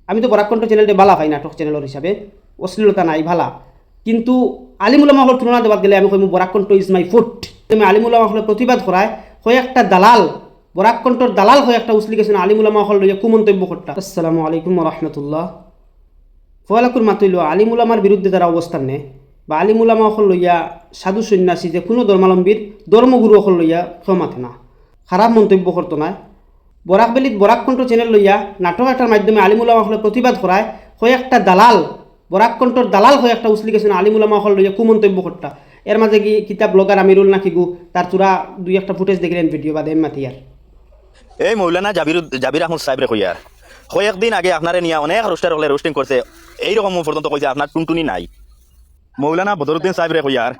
আমি তো বরাক কণ্ঠ চ্যানেলটি বালা পাই নাটক চ্যানেলের হিসাবে, অশ্লীলতা নাই ভালা, কিন্তু আলিমুলামা হল তুলনা দেওয়ার গেলে আমি কইম বরাক কণ্ঠ ইজ মাই ফুট। তুমি আলিমুলামা হলে প্রতিবাদ করায় হয়ে একটা দালাল, বরাক কণ্ঠর দালাল হয়ে একটা উসলি গেছেন আলিমুলামা হল লইয়া কুমন্তব্য করটা। আসসালামু আলাইকুম রহমতুল্লাহ। ফলাকুর মাতইল আলিমুলামার বিরুদ্ধে যারা অবস্থান নেয় বা আলিমুলামা হল লইয়া সাধু সন্ন্যাসী যে কোনো ধর্মালম্বীর ধর্মগুরু হল লইয়া ক্ষমাতে না, খারাপ মন্তব্য করতো না। বরাকবেলিত বরাক কণ্ঠ চ্যানেল লইয়া নাটক একটার মাধ্যমে আলিমুলামা হলে প্রতিবাদ করায় হয়ে একটা দালাল, বরাক কণ্ঠর দালাল হয়ে একটা উসলি গেছেন আলিমুলামা হল লইয়া কুমন্তব্য করটা। এর মাঝে কি কিতাব ব্লগার আমিরুল নাকি গু তার চূড়া দুই একটা ফুটেজ দেখলেন ভিডিও বা দেম মাতিয়ার। এই মৌলানা জাবির আহমদ সাহেবরে কইয়ার কয়েকদিন আগে আপনারে নিয়ে অনেক রোস্টার হলে রোস্টিং করছে, এইরকম পর্যন্ত কইছে আপনার টুনটুনি নাই। মৌলানা বদরুদ্দিন সাহেবরে কইয়ার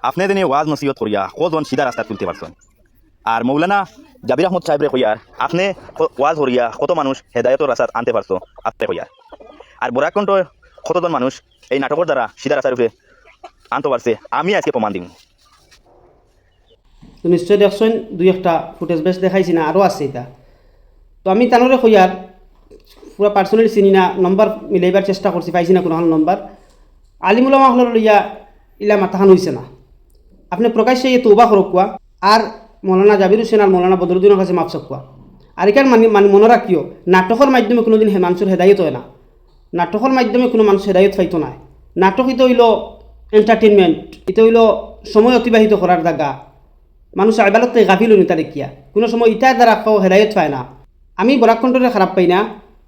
আপনি দিনে ওয়াজ নসিহত করিয়া কজন সিধা রাস্তা তুলতে পারছেন। আর মৌলানা জাবির আহমদ সাহেবরে কইয়ার আপনি ওয়াজ করিয়া কত মানুষ হেদায়তর রাস্তা আনতে পারছো আপনি কইয়ার। আর বরাক কণ্ঠ কতজন মানুষ এই নাটকের দ্বারা সিধা রাস্তার উপরে আনতে পারছে আমি আজকে প্রমাণ দিন। তো নিশ্চয় দেখছেন দুই একটা ফুটেজ বেশ দেখাইছি না, আরও আছে এটা। তো আমি তানরে কইয়ার পুরা পার্সোনালি চিনি না, নম্বর মিলাইবার চেষ্টা করছি, পাইছি না কোনো নম্বর। আলিমুলামা হল লইয়া ইলা মাথাখান হইছে না, আপনি প্রকাশ্যে এই তৌবা করক কোয়া আর মৌলানা জাবির হোসেন আর মৌলানা বদরুদ্দিনের কাছে মাপসক কোয়া। আর এখান মানে মনে রাখিও নাটকের মাধ্যমে কোনোদিন মানুষের হেদায়ত হয় না, নাটকের মাধ্যমে কোনো মানুষ হেদায়ত পাইতো না। নাটক এটা হইল এন্টারটেনমেন্ট, এটা হইল সময় অতিবাহিত করার জায়গা। মানুষ আইবালত গাফিল নিতা দেখিয়া কোনো সময় ইটার দ্বারা কেউ হেদায়ত পায় না। আমি বরাক কণ্ঠরে খারাপ পাই না,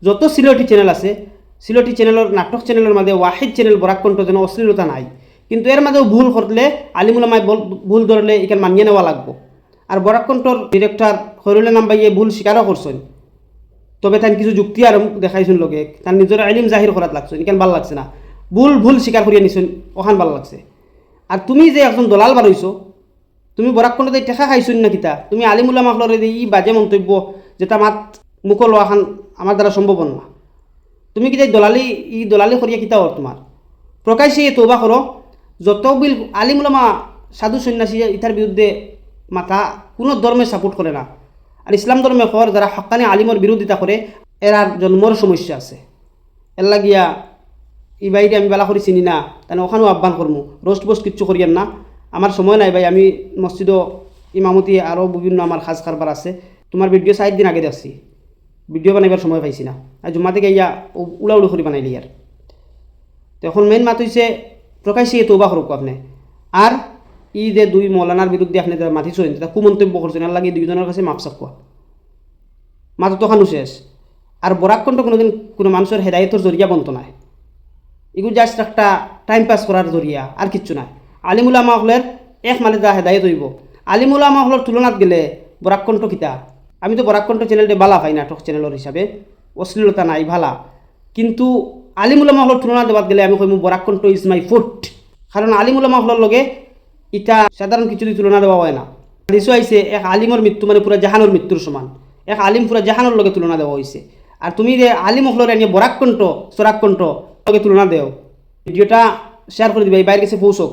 যত সিলেটি চ্যানেল আছে সিলেটি চ্যানেলের নাটক চ্যানেলের মাঝে ওয়াহিদ চ্যানেল বরাক কণ্ঠ যেন অশ্লীলতা নাই, কিন্তু এর মাঝেও ভুল করলে আলিমুলামায় ভুল ধরলে এখানে মানিয়ে নেওয়া লাগবো। আর বরাক কণ্ঠর ডিরেক্টর হরুলে নাম বাইয়ে ভুল স্বীকারও করছেন, তবে তার কিছু যুক্তি আর দেখাইছেন লোকে তার নিজের আলিম জাহির করাত লাগছে, এখানে ভাল লাগছে না। ভুল স্বীকার করিয়া নিছেন, ওখান ভাল লাগছে। আর তুমি যে একজন দলাল বারইছো, তুমি বরাক কণ্ঠতে টেকা খাইছুন না কিতা, তুমি আলিমুলামা হলরে ই বাজে মন্তব্য যেটা মাত মুখ লোৱাখান আমার দ্বারা সম্ভব না। তুমি কিতা দলালি করিয়া কিতা হর তোমার প্রকাশ্যে তৌবা করো। যত বিল আলিমুলামা সাধু সন্ন্যাসী ইতার বিরুদ্ধে মাথা কোনো ধর্মে সাপোর্ট করে না। আর ইসলাম ধর্মে কর যারা হক্কানি আলিমর বিরোধিতা করে এরা জন্মর সমস্যা আছে। এর লাগিয়া ই বাইরে আমি বেলা করে চিনি না, তাহলে ওখানেও আহ্বান করমু রোস্ট বোস্ট কিচ্ছু করিয়েন না। আমার সময় নাই ভাই, আমি মসজিদও ইমামতি আরও বিভিন্ন আমার খাস কারবার আছে। তোমার ভিডিও 4 দিন আগে দেখছি, ভিডিও বানাইবার সময় পাইছি না। আর জুম্মা থেকে ইয়া উলাউলি করে বানাইলি আর। তো এখন মেইন মাত হইছে প্রকাশ্যে তৌবা করুক আপনি। আর ই যে দুই মৌলানার বিরুদ্ধে আপনি মাতিছেন তা কুমন্তব্য করছেন, আর লাগে দুইজনের কাছে মাপসাক কোয়া মাত্র তখানও শেষ। আর বরাক কণ্ঠ কোনোদিন কোনো মানুষের হেদায়তের জরিয়া বন্ত নাই, এগুলো জাস্ট একটা টাইম পাস করার জরিয়া, আর কিচ্ছু নাই। আলিমুলামা হলের এক মানে যা হেদায়ত হইব। আলিমুলামা হলের তুলনাত গেলে বরাক কণ্ঠ কিতা, আমি তো বরাক কণ্ঠ চ্যানেলটি বালা পাই নাটক চ্যানেলের হিসাবে, অশ্লীলতা নাই ভালা, কিন্তু আলিমুলামা হলের তুলনা দেওয়ার গেলে আমি কইম বরাক কণ্ঠ ইজ মাই ফুট। কারণ আলিমুলামা হলের লগে ইটা সাধারণ কিছু তুলনা দেওয়া হয় না। হাদিসও আইছে এক আলিমর মৃত্যু মানে পুরা জাহানোর মৃত্যুর সমান, এক আলিম পুরা জাহানোর লগে তুলনা দেওয়া হয়েছে। আর তুমি যে আলিম হলের এনে বরাক কণ্ঠ সরাক কণ্ঠ লগে তুলনা দেও, ভিডিওটা শেয়ার করে দিবে, এই বাইরের কাছে পৌঁছক।